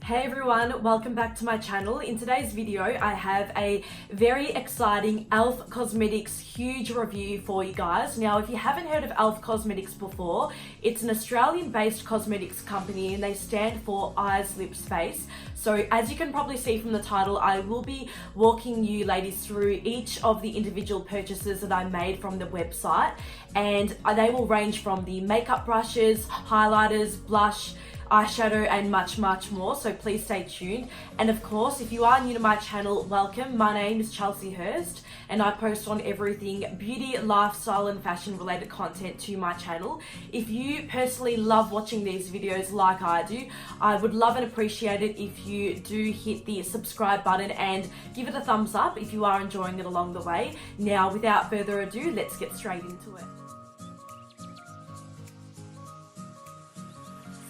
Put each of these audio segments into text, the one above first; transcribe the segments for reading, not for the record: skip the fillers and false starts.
Hey everyone, welcome back to my channel. In today's video, I have a very exciting E.L.F Cosmetics huge review for you guys. Now, if you haven't heard of E.L.F Cosmetics before, it's an Australian-based cosmetics company and they stand for eyes, lips, face. So as you can probably see from the title, I will be walking you ladies through each of the individual purchases that I made from the website, and they will range from the makeup brushes, highlighters, blush, eyeshadow and much more, so please stay tuned. And of course, if you are new to my channel, welcome. My name is Chelsea Hurst and I post on everything beauty, lifestyle and fashion related content to my channel. If you personally love watching these videos like I do, I would love and appreciate it if you do hit the subscribe button and give it a thumbs up if you are enjoying it along the way. Now, without further ado, let's get straight into it.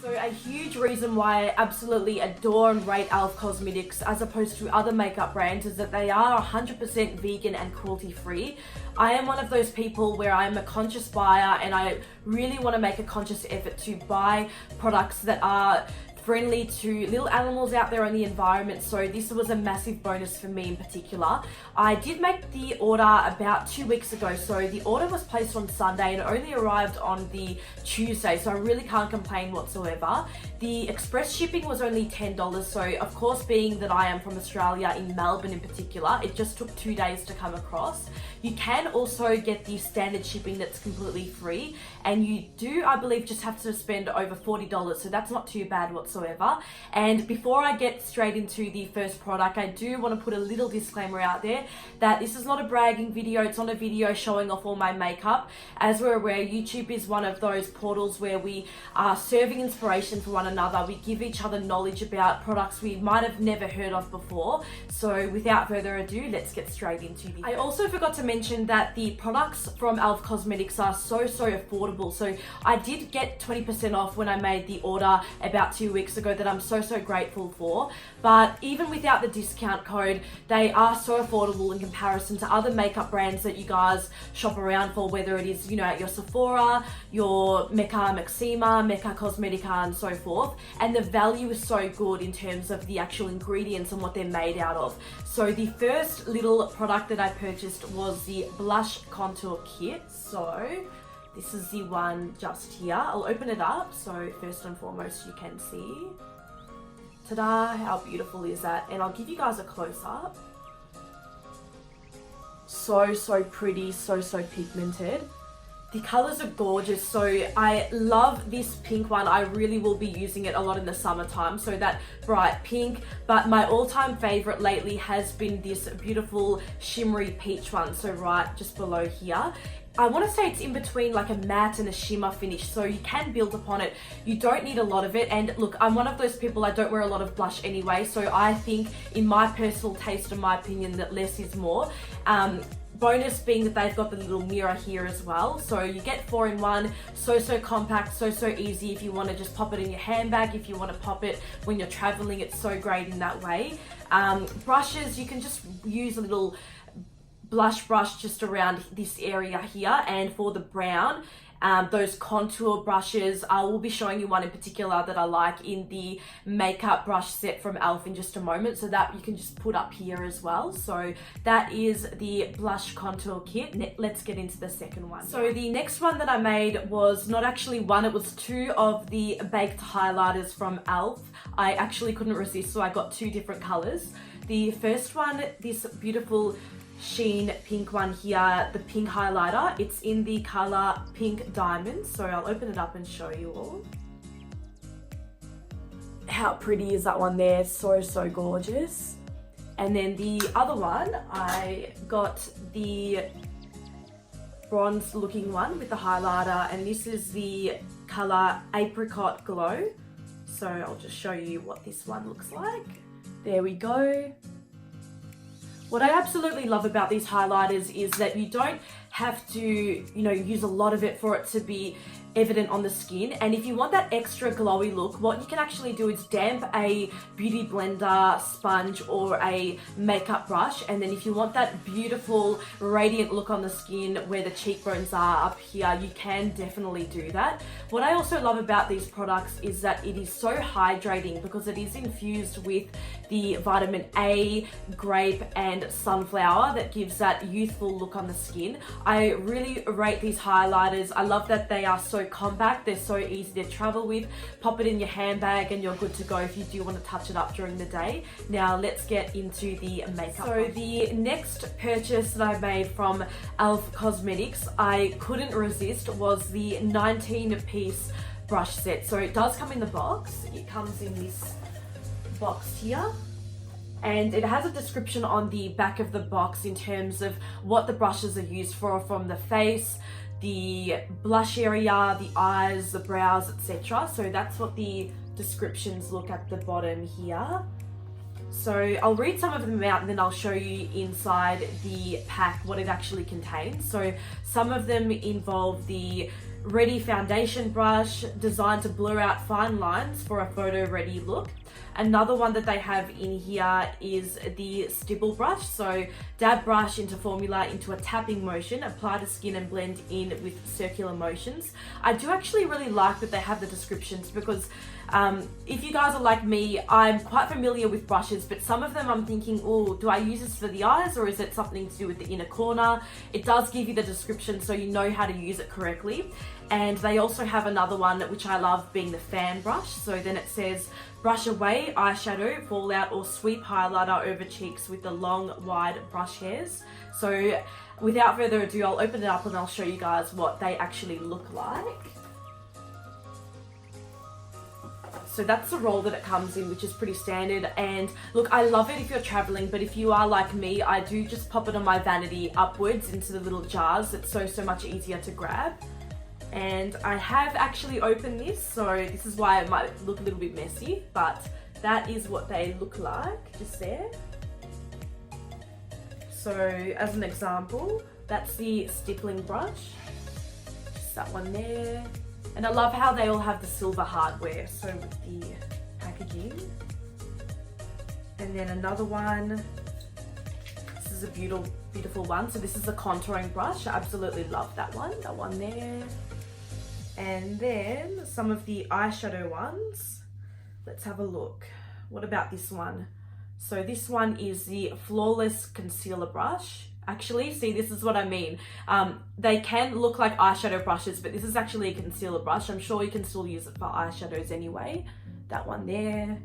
So a huge reason why I absolutely adore and rate E.L.F Cosmetics as opposed to other makeup brands is that they are 100% vegan and cruelty free. I am one of those people where I'm a conscious buyer and I really want to make a conscious effort to buy products that are friendly to little animals out there in the environment, so this was a massive bonus for me in particular. I did make the order about 2 weeks ago, so the order was placed on Sunday and it only arrived on the Tuesday, so I really can't complain whatsoever. The express shipping was only $10, so of course, being that I am from Australia, in Melbourne in particular, it just took 2 days to come across. You can also get the standard shipping that's completely free, and you do, I believe, just have to spend over $40, so that's not too bad whatsoever. And before I get straight into the first product, I do want to put a little disclaimer out there that this is not a bragging video, it's not a video showing off all my makeup. As we're aware, YouTube is one of those portals where we are serving inspiration for one another. We give each other knowledge about products we might have never heard of before. So without further ado, let's get straight into the... I also forgot to mention that the products from E.L.F Cosmetics are so affordable. So I did get 20% off when I made the order about 2 weeks ago that I'm so grateful for. But even without the discount code, they are so affordable in comparison to other makeup brands that you guys shop around for, whether it is, you know, at your Sephora, your Mecca Maxima, Mecca Cosmetica and so forth. And the value is so good in terms of the actual ingredients and what they're made out of. So the first little product that I purchased was the blush contour kit. So this is the one just here. I'll open it up so first and foremost you can see. Ta-da, how beautiful is that? And I'll give you guys a close-up. So pretty, so pigmented. The colors are gorgeous, so I love this pink one. I really will be using it a lot in the summertime, so that bright pink. But my all-time favorite lately has been this beautiful shimmery peach one, so right just below here. I want to say it's in between like a matte and a shimmer finish, so you can build upon it. You don't need a lot of it, and look, I'm one of those people, I don't wear a lot of blush anyway, so I think in my personal taste and my opinion that less is more. Bonus being that they've got the little mirror here as well, so you get 4 in 1. So compact, so easy if you want to just pop it in your handbag, if you want to pop it when you're traveling, it's so great in that way. Brushes, you can just use a little blush brush just around this area here, and for the brown, those contour brushes, I will be showing you one in particular that I like in the makeup brush set from E.L.F in just a moment, so that you can just put up here as well. So that is the blush contour kit. Let's get into the second one. So the next one that I made was not actually one, it was 2 of the baked highlighters from E.L.F. I actually couldn't resist, so I got 2 different colors. The first one, this beautiful sheen pink one here, the pink highlighter, it's in the color Pink Diamond, so I'll open it up and show you all. How pretty is that one there? So gorgeous. And then the other one, I got the bronze looking one with the highlighter, and this is the color Apricot Glow. So I'll just show you what this one looks like. There we go. What I absolutely love about these highlighters is that you don't have to, you know, use a lot of it for it to be evident on the skin. And if you want that extra glowy look, what you can actually do is damp a beauty blender, sponge, or a makeup brush, and then if you want that beautiful radiant look on the skin where the cheekbones are up here, you can definitely do that. What I also love about these products is that it is so hydrating because it is infused with the vitamin A, grape, and sunflower that gives that youthful look on the skin. I really rate these highlighters. I love that they are so compact, they're so easy to travel with. Pop it in your handbag and you're good to go if you do want to touch it up during the day. Now let's get into the makeup. So the next purchase that I made from E.L.F Cosmetics, I couldn't resist, was the 19-piece brush set. So it does come in the box. It comes in this box here, and it has a description on the back of the box in terms of what the brushes are used for, from the face, the blush area, the eyes, the brows, etc. So that's what the descriptions look at the bottom here. So I'll read some of them out and then I'll show you inside the pack what it actually contains. So some of them involve the Ready foundation brush, designed to blur out fine lines for a photo ready look. Another one that they have in here is the stipple brush. So dab brush into formula into a tapping motion, apply to skin and blend in with circular motions. I do actually really like that they have the descriptions because if you guys are like me, I'm quite familiar with brushes, but some of them I'm thinking, oh, do I use this for the eyes or is it something to do with the inner corner? It does give you the description so you know how to use it correctly. And they also have another one which I love, being the fan brush. So then it says, brush away eyeshadow, fallout, or sweep highlighter over cheeks with the long, wide brush hairs. So without further ado, I'll open it up and I'll show you guys what they actually look like. So that's the roll that it comes in, which is pretty standard. And look, I love it if you're traveling, but if you are like me, I do just pop it on my vanity upwards into the little jars. It's so much easier to grab. And I have actually opened this, so this is why it might look a little bit messy, but that is what they look like, just there. So as an example, that's the stippling brush, just that one there. And I love how they all have the silver hardware, so with the packaging. And then another one, this is a beautiful one. So this is the contouring brush. I absolutely love that one there. And then some of the eyeshadow ones. Let's have a look. What about this one? So this one is the Flawless Concealer Brush. Actually, see, this is what I mean. They can look like eyeshadow brushes, but this is actually a concealer brush. I'm sure you can still use it for eyeshadows anyway. That one there.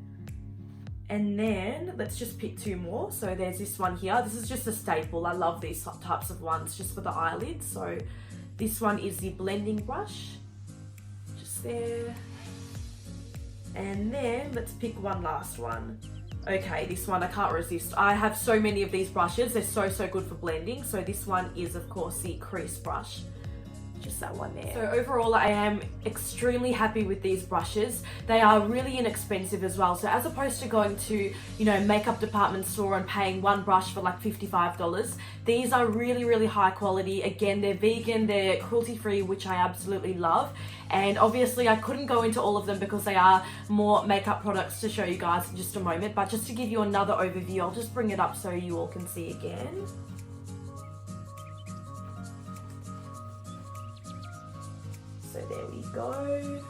And then let's just pick two more. So there's this one here. This is just a staple. I love these types of ones just for the eyelids. So this one is the blending brush. Just there. And then let's pick one last one. Okay, this one I can't resist. I have so many of these brushes. They're so good for blending. So this one is, of course, the crease brush. Just that one there. So overall, I am extremely happy with these brushes. They are really inexpensive as well. So as opposed to going to, you know, makeup department store and paying one brush for like $55, these are really high quality. Again, they're vegan, they're cruelty free, which I absolutely love. And obviously I couldn't go into all of them because they are more makeup products to show you guys in just a moment. But just to give you another overview, I'll just bring it up so you all can see again. So there we go.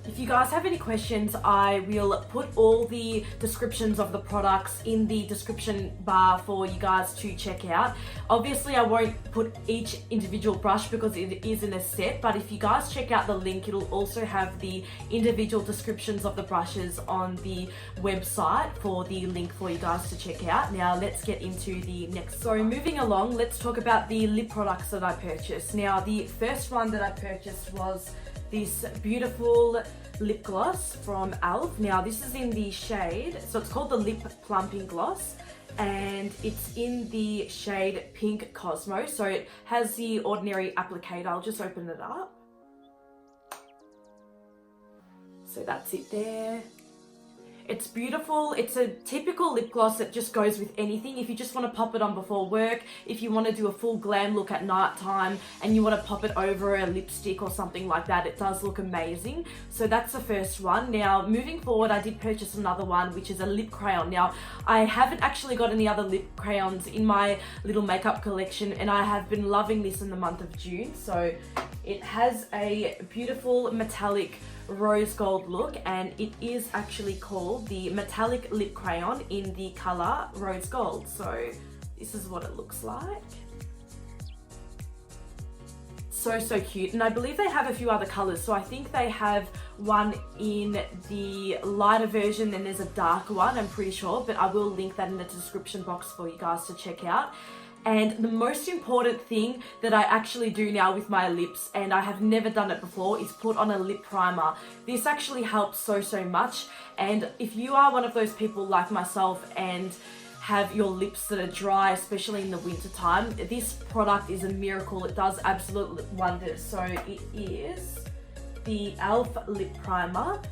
If you guys have any questions, I will put all the descriptions of the products in the description bar for you guys to check out. Obviously, I won't put each individual brush because it is in a set, but if you guys check out the link, it'll also have the individual descriptions of the brushes on the website for the link for you guys to check out. Now, let's get into the next. So moving along, let's talk about the lip products that I purchased. Now, the first one that I purchased was this beautiful lip gloss from E.L.F. Now this is in the shade, so it's called the Lip Plumping Gloss, and it's in the shade Pink Cosmo. So it has the ordinary applicator. I'll just open it up. So that's it there. It's beautiful. It's a typical lip gloss that just goes with anything. If you just want to pop it on before work, if you want to do a full glam look at night time and you want to pop it over a lipstick or something like that, it does look amazing. So that's the first one. Now, moving forward, I did purchase another one, which is a lip crayon. Now, I haven't actually got any other lip crayons in my little makeup collection, and I have been loving this in the month of June. So it has a beautiful metallic rose gold look, and it is actually called the metallic lip crayon in the color rose gold. So this is what it looks like. So cute, and I believe they have a few other colors. So I think they have one in the lighter version, and there's a darker one, I'm pretty sure, but I will link that in the description box for you guys to check out. And the most important thing that I actually do now with my lips, and I have never done it before, is put on a lip primer. This actually helps so much. And if you are one of those people like myself and have your lips that are dry, especially in the winter time, this product is a miracle. It does absolute wonders. So it is the E.L.F lip primer,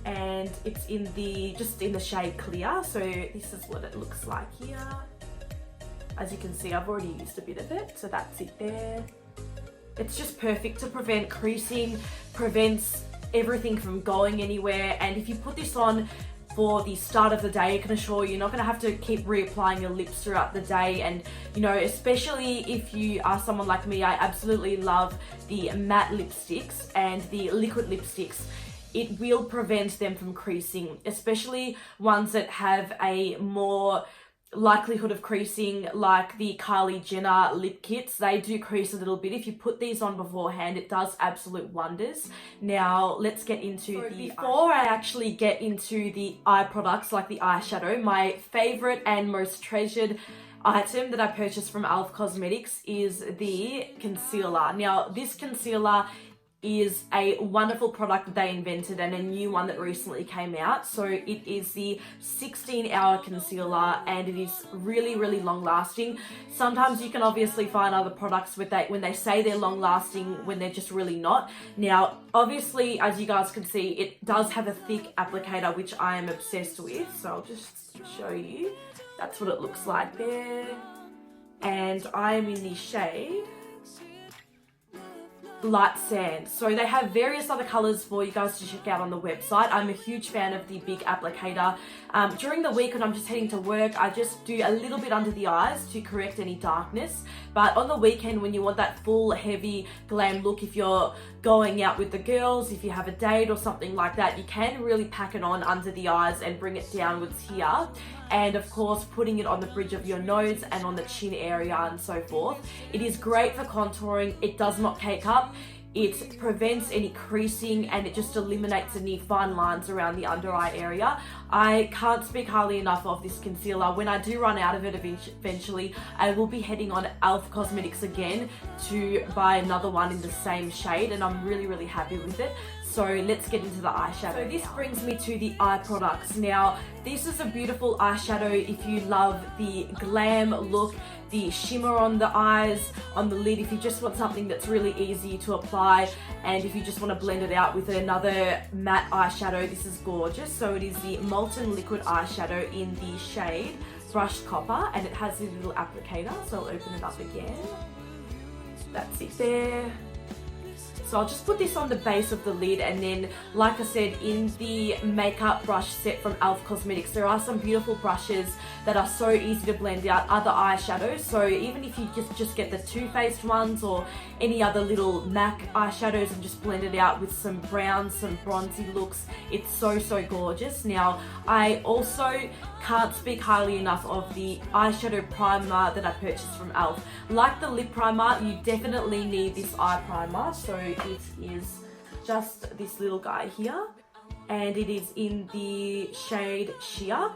and it's in the just in the shade clear. So this is what it looks like here. As you can see, I've already used a bit of it, so that's it there. It's just perfect to prevent creasing, prevents everything from going anywhere. And if you put this on for the start of the day, I can assure you, you're not going to have to keep reapplying your lips throughout the day. And you know, especially if you are someone like me, I absolutely love the matte lipsticks and the liquid lipsticks. It will prevent them from creasing, especially ones that have a more likelihood of creasing, like the Kylie Jenner lip kits. They do crease a little bit. If you put these on beforehand, it does absolute wonders. Now let's get into before I actually get into the eye products like the eyeshadow, my favorite and most treasured item that I purchased from E.L.F Cosmetics is the concealer. Now this concealer is a wonderful product that they invented, and a new one that recently came out. So it is the 16-hour concealer, and it is really long lasting. Sometimes you can obviously find other products with when they say they're long lasting when they're just really not. Now obviously, as you guys can see, it does have a thick applicator, which I am obsessed with. So I'll just show you. That's what it looks like there, and I am in the shade Light Sand. So they have various other colors for you guys to check out on the website. I'm a huge fan of the big applicator. During the week when I'm just heading to work, I just do a little bit under the eyes to correct any darkness. But on the weekend, when you want that full heavy glam look, if you're going out with the girls, if you have a date or something like that, you can really pack it on under the eyes and bring it downwards here. And of course, putting it on the bridge of your nose and on the chin area and so forth. It is great for contouring. It does not cake up. It prevents any creasing, and it just eliminates any fine lines around the under eye area. I can't speak highly enough of this concealer. When I do run out of it eventually, I will be heading on E.L.F Cosmetics again to buy another one in the same shade, and I'm really happy with it. So let's get into the eyeshadow. So this brings me to the eye products. Now, this is a beautiful eyeshadow if you love the glam look, the shimmer on the eyes, on the lid, if you just want something that's really easy to apply, and if you just want to blend it out with another matte eyeshadow, this is gorgeous. So it is the Molten liquid eyeshadow in the shade Brushed Copper, and it has this little applicator, so I'll open it up again. That's it there. So I'll just put this on the base of the lid, and then, like I said, in the makeup brush set from E.L.F Cosmetics, there are some beautiful brushes that are so easy to blend out other eyeshadows. So even if you just get the Too Faced ones or any other little MAC eyeshadows and just blend it out with some browns, some bronzy looks, it's so gorgeous. Now, I also can't speak highly enough of the eyeshadow primer that I purchased from E.L.F. Like the lip primer, you definitely need this eye primer. So it is just this little guy here, and it is in the shade Sheer.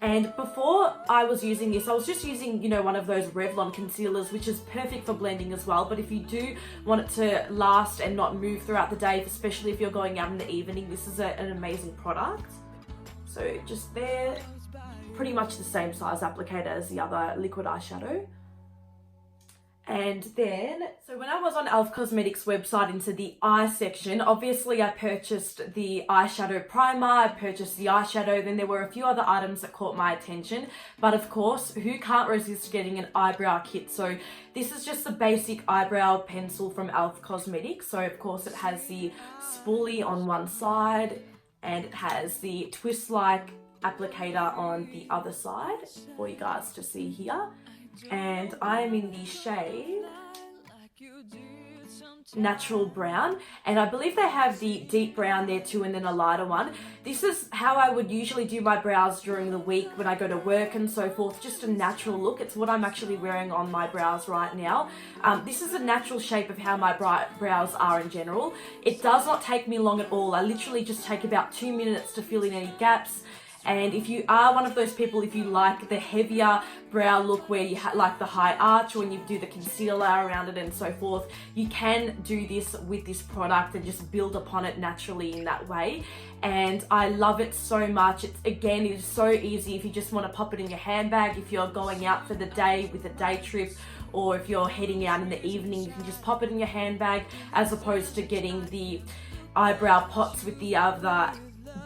And before I was using this, I was just using, you know, one of those Revlon concealers, which is perfect for blending as well. But if you do want it to last and not move throughout the day, especially if you're going out in the evening, this is an amazing product. So just there, pretty much the same size applicator as the other liquid eyeshadow. And then, so when I was on E.L.F Cosmetics website into the eye section, obviously I purchased the eyeshadow primer, I purchased the eyeshadow, then there were a few other items that caught my attention. But of course, who can't resist getting an eyebrow kit? So this is just the basic eyebrow pencil from E.L.F Cosmetics. So of course it has the spoolie on one side and it has the twist-like applicator on the other side for you guys to see here. And I am in the shade Natural Brown, and I believe they have the deep brown there too, and then a lighter one. This is how I would usually do my brows during the week when I go to work and so forth, just a natural look. It's what I'm actually wearing on my brows right now. This is a natural shape of how my brows are in general. It does not take me long at all. I literally just take about 2 minutes to fill in any gaps. And if you are one of those people, if you like the heavier brow look where you like the high arch when you do the concealer around it and so forth, you can do this with this product and just build upon it naturally in that way. And I love it so much. It is so easy if you just want to pop it in your handbag, if you're going out for the day with a day trip, or if you're heading out in the evening, you can just pop it in your handbag as opposed to getting the eyebrow pots with the other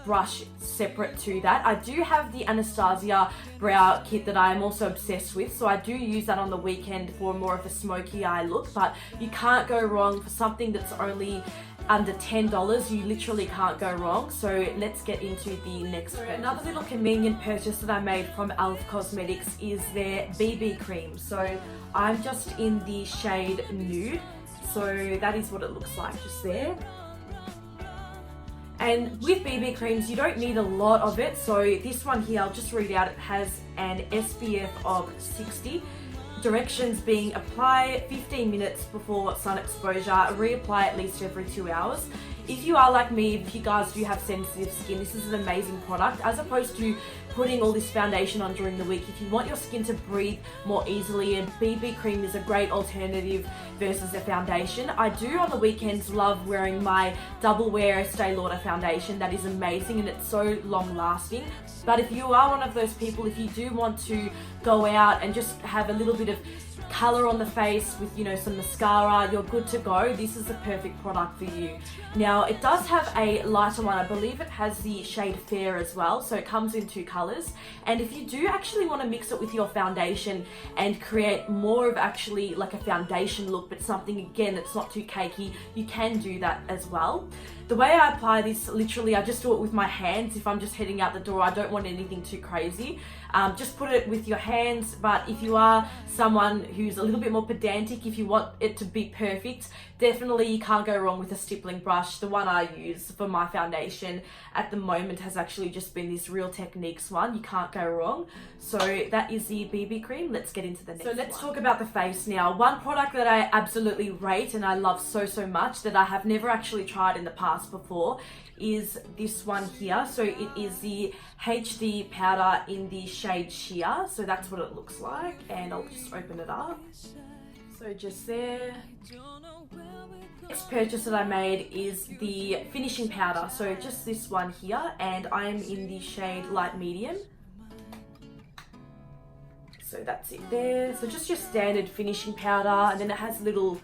brush separate to that. I do have the Anastasia brow kit that I'm also obsessed with, so I do use that on the weekend for more of a smoky eye look, but you can't go wrong for something that's only under $10. You literally can't go wrong. So let's get into the next purchase. Another little convenient purchase that I made from E.L.F Cosmetics is their BB cream. So I'm just in the shade Nude, so that is what it looks like just there. And with BB creams, you don't need a lot of it. So this one here, I'll just read out, it has an SPF of 60. Directions being apply 15 minutes before sun exposure, reapply at least every 2 hours. If you are like me, if you guys do have sensitive skin, this is an amazing product as opposed to putting all this foundation on during the week. If you want your skin to breathe more easily, a BB cream is a great alternative versus a foundation. I do on the weekends love wearing my Double Wear Estee Lauder foundation. That is amazing and it's so long lasting. But if you are one of those people, if you do want to go out and just have a little bit of color on the face with, you know, some mascara, you're good to go. This is the perfect product for you. Now it does have a lighter one. I believe it has the shade Fair as well, so it comes in 2 colors. And if you do actually want to mix it with your foundation and create more of actually like a foundation look, but something again that's not too cakey, you can do that as well. The way I apply this, literally I just do it with my hands. If I'm just heading out the door, I don't want anything too crazy. Just put it with your hands. But if you are someone who's a little bit more pedantic, if you want it to be perfect, definitely you can't go wrong with a stippling brush. The one I use for my foundation at the moment has actually just been this Real Techniques one. You can't go wrong. So that is the BB cream. Let's get into the next one. So let's talk about the face now. One product that I absolutely rate and I love so much that I have never actually tried in the past before is this one here. So it is the HD powder in the shade Sheer. So that's what it looks like, and I'll just open it up. So just there. Next purchase that I made is the finishing powder. So just this one here, and I am in the shade Light Medium. So that's it there. So just your standard finishing powder, and then it has a little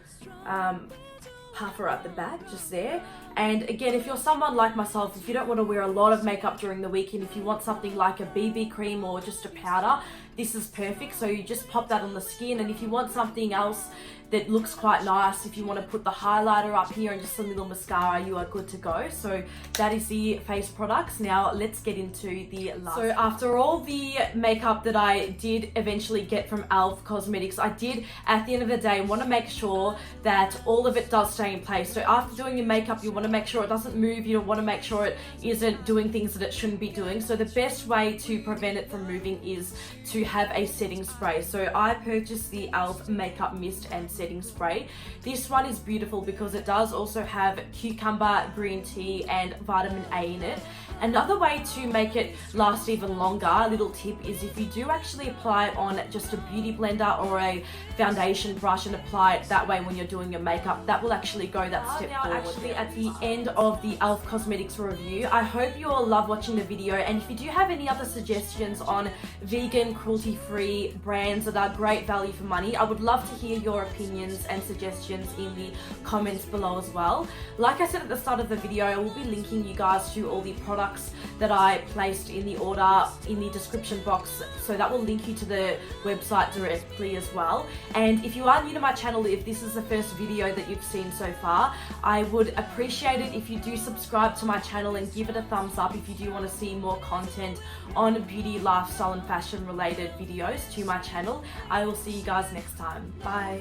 puffer at the back just there. And again, if you're someone like myself, if you don't want to wear a lot of makeup during the week, and if you want something like a BB cream or just a powder, this is perfect. So you just pop that on the skin, and if you want something else that looks quite nice, if you want to put the highlighter up here and just a little mascara, you are good to go. So that is the face products. Now let's get into the last. So after all the makeup that I did eventually get from E.L.F Cosmetics, I did at the end of the day want to make sure that all of it does stay in place. So after doing your makeup, you want to make sure it doesn't move. You want to make sure it isn't doing things that it shouldn't be doing. So the best way to prevent it from moving is to have a setting spray. So I purchased the E.L.F Makeup Mist and Setting Spray. This one is beautiful because it does also have cucumber, green tea and vitamin A in it. Another way to make it last even longer, a little tip, is if you do actually apply it on just a beauty blender or a foundation brush and apply it that way when you're doing your makeup, that will actually go that step forward. Actually at the end of the E.L.F cosmetics review. I hope you all love watching the video, and if you do have any other suggestions on vegan, cruelty-free brands that are great value for money, I would love to hear your opinions and suggestions in the comments below as well. Like I said at the start of the video, I will be linking you guys to all the products that I placed in the order in the description box, so that will link you to the website directly as well. And if you are new to my channel, if this is the first video that you've seen so far, I would appreciate it if you do subscribe to my channel and give it a thumbs up if you do want to see more content on beauty, lifestyle and fashion related videos to my channel. I will see you guys next time. Bye.